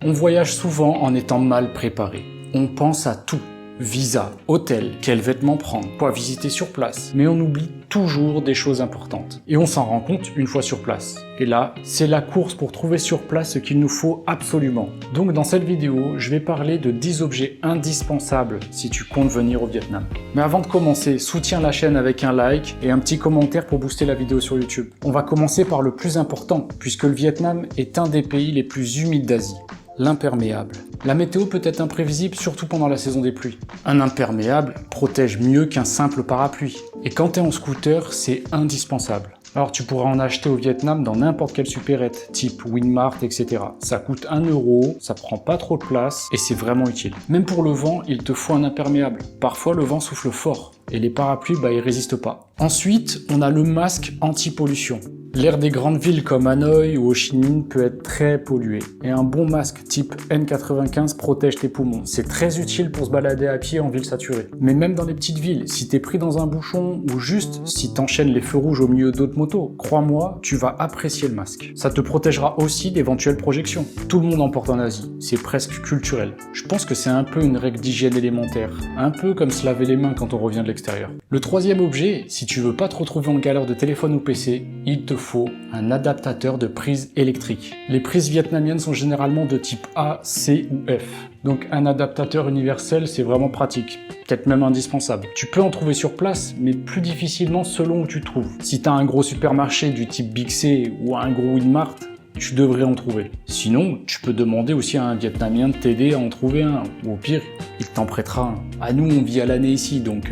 On voyage souvent en étant mal préparé. On pense à tout. Visa, hôtel, quels vêtements prendre, quoi visiter sur place. Mais on oublie toujours des choses importantes. Et on s'en rend compte une fois sur place. Et là, c'est la course pour trouver sur place ce qu'il nous faut absolument. Donc dans cette vidéo, je vais parler de 10 objets indispensables si tu comptes venir au Vietnam. Mais avant de commencer, soutiens la chaîne avec un like et un petit commentaire pour booster la vidéo sur YouTube. On va commencer par le plus important, puisque le Vietnam est un des pays les plus humides d'Asie. L'imperméable. La météo peut être imprévisible, surtout pendant la saison des pluies. Un imperméable protège mieux qu'un simple parapluie. Et quand tu es en scooter, c'est indispensable. Alors tu pourras en acheter au Vietnam dans n'importe quelle supérette, type Winmart, etc. Ça coûte 1 €, ça prend pas trop de place et c'est vraiment utile. Même pour le vent, il te faut un imperméable. Parfois le vent souffle fort et les parapluies, ils résistent pas. Ensuite, on a le masque anti-pollution. L'air des grandes villes comme Hanoï ou Ho Chi Minh peut être très pollué. Et un bon masque type N95 protège tes poumons. C'est très utile pour se balader à pied en ville saturée. Mais même dans les petites villes, si t'es pris dans un bouchon ou juste si t'enchaînes les feux rouges au milieu d'autres motos, crois-moi, tu vas apprécier le masque. Ça te protégera aussi d'éventuelles projections. Tout le monde en porte en Asie. C'est presque culturel. Je pense que c'est un peu une règle d'hygiène élémentaire. Un peu comme se laver les mains quand on revient de l'extérieur. Le troisième objet, si tu veux pas te retrouver en galère de téléphone ou PC, il te faut un adaptateur de prise électrique. Les prises vietnamiennes sont généralement de type A, C ou F. Donc un adaptateur universel, c'est vraiment pratique, peut-être même indispensable. Tu peux en trouver sur place, mais plus difficilement selon où tu te trouves. Si tu as un gros supermarché du type Big C ou un gros Winmart, tu devrais en trouver. Sinon, tu peux demander aussi à un Vietnamien de t'aider à en trouver un, ou au pire, il t'en prêtera un. À nous, on vit à l'année ici, donc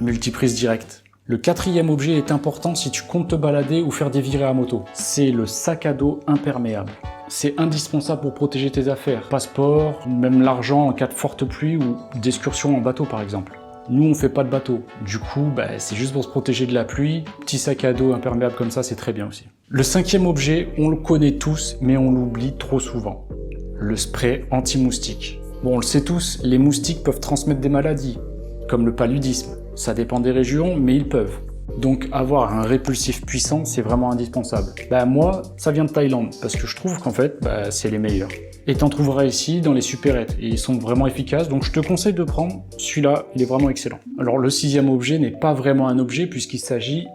un multiprise direct. Le quatrième objet est important si tu comptes te balader ou faire des virées à moto. C'est le sac à dos imperméable. C'est indispensable pour protéger tes affaires, passeport, même l'argent en cas de forte pluie ou d'excursion en bateau par exemple. Nous on fait pas de bateau, du coup c'est juste pour se protéger de la pluie, petit sac à dos imperméable comme ça c'est très bien aussi. Le cinquième objet, on le connaît tous mais on l'oublie trop souvent. Le spray anti-moustique. Bon on le sait tous, les moustiques peuvent transmettre des maladies, comme le paludisme. Ça dépend des régions, mais ils peuvent. Donc avoir un répulsif puissant, c'est vraiment indispensable. Moi, ça vient de Thaïlande, parce que je trouve qu'en fait, c'est les meilleurs. Et t'en trouveras ici dans les supérettes, et ils sont vraiment efficaces, donc je te conseille de prendre celui-là, il est vraiment excellent. Alors le sixième objet n'est pas vraiment un objet, puisqu'il s'agit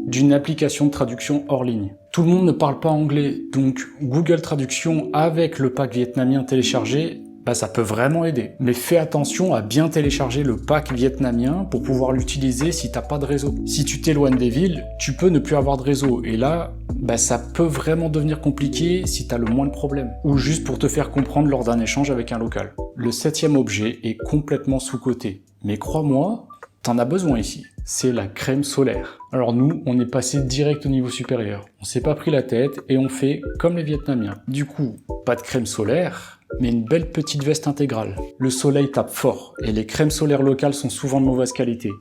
d'une application de traduction hors ligne. Tout le monde ne parle pas anglais, donc Google Traduction avec le pack vietnamien téléchargé, ça peut vraiment aider. Mais fais attention à bien télécharger le pack vietnamien pour pouvoir l'utiliser si t'as pas de réseau. Si tu t'éloignes des villes, tu peux ne plus avoir de réseau. Et là, ça peut vraiment devenir compliqué si t'as le moins de problèmes. Ou juste pour te faire comprendre lors d'un échange avec un local. Le septième objet est complètement sous-coté. Mais crois-moi, t'en as besoin ici. C'est la crème solaire. Alors nous, on est passé direct au niveau supérieur. On s'est pas pris la tête et on fait comme les Vietnamiens. Du coup, pas de crème solaire, mais une belle petite veste intégrale. Le soleil tape fort et les crèmes solaires locales sont souvent de mauvaise qualité.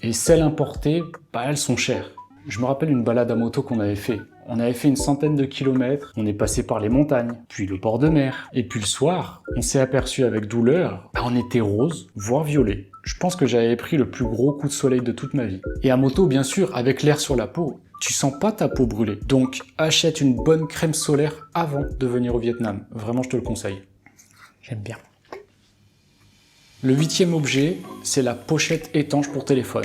Et celles importées, elles sont chères. Je me rappelle une balade à moto qu'on avait fait. On avait fait une centaine de kilomètres, on est passé par les montagnes, puis le bord de mer. Et puis le soir, on s'est aperçu avec douleur, on était rose, voire violet. Je pense que j'avais pris le plus gros coup de soleil de toute ma vie. Et à moto, bien sûr, avec l'air sur la peau, tu sens pas ta peau brûler. Donc achète une bonne crème solaire avant de venir au Vietnam. Vraiment, je te le conseille. J'aime bien. Le huitième objet, c'est la pochette étanche pour téléphone.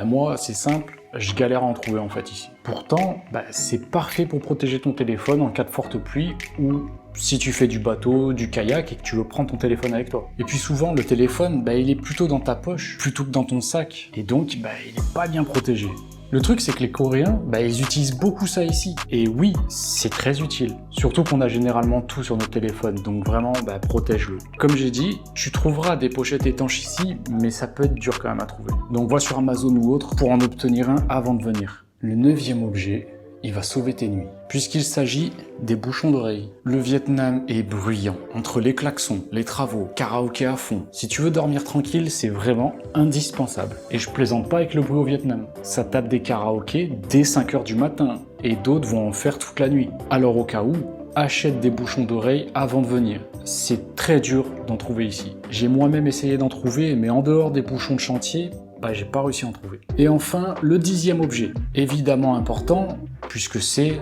Moi, c'est simple, je galère à en trouver en fait ici. Pourtant, c'est parfait pour protéger ton téléphone en cas de forte pluie ou si tu fais du bateau, du kayak et que tu veux prendre ton téléphone avec toi. Et puis souvent, le téléphone, il est plutôt dans ta poche plutôt que dans ton sac. Et donc, il n'est pas bien protégé. Le truc, c'est que les Coréens, ils utilisent beaucoup ça ici. Et oui, c'est très utile. Surtout qu'on a généralement tout sur notre téléphone. Donc vraiment, protège-le. Comme j'ai dit, tu trouveras des pochettes étanches ici, mais ça peut être dur quand même à trouver. Donc va sur Amazon ou autre pour en obtenir un avant de venir. Le neuvième objet, il va sauver tes nuits, puisqu'il s'agit des bouchons d'oreilles. Le Vietnam est bruyant, entre les klaxons, les travaux, karaoké à fond. Si tu veux dormir tranquille, c'est vraiment indispensable. Et je plaisante pas avec le bruit au Vietnam. Ça tape des karaokés dès 5 h du matin, et d'autres vont en faire toute la nuit. Alors au cas où, achète des bouchons d'oreilles avant de venir. C'est très dur d'en trouver ici. J'ai moi-même essayé d'en trouver, mais en dehors des bouchons de chantier, j'ai pas réussi à en trouver. Et enfin, le 10e objet, évidemment important, puisque c'est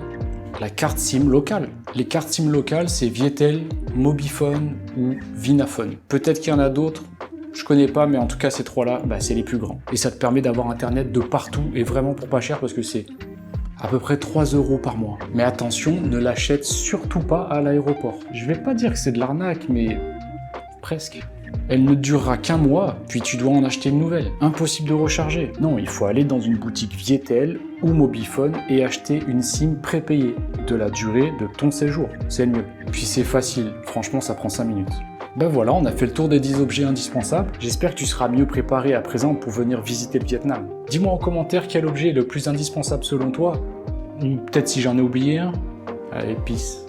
la carte SIM locale. Les cartes SIM locales, c'est Vietel, Mobifone ou Vinaphone. Peut-être qu'il y en a d'autres, je connais pas, mais en tout cas ces trois-là, c'est les plus grands. Et ça te permet d'avoir internet de partout et vraiment pour pas cher parce que c'est à peu près 3 € par mois. Mais attention, ne l'achète surtout pas à l'aéroport. Je vais pas dire que c'est de l'arnaque, mais presque. Elle ne durera qu'un mois, puis tu dois en acheter une nouvelle. Impossible de recharger. Non, il faut aller dans une boutique Vietel ou Mobifone et acheter une SIM prépayée de la durée de ton séjour. C'est le mieux. Puis c'est facile, franchement ça prend 5 minutes. Ben voilà, on a fait le tour des 10 objets indispensables. J'espère que tu seras mieux préparé à présent pour venir visiter le Vietnam. Dis-moi en commentaire quel objet est le plus indispensable selon toi. Ou peut-être si j'en ai oublié un. Allez, peace.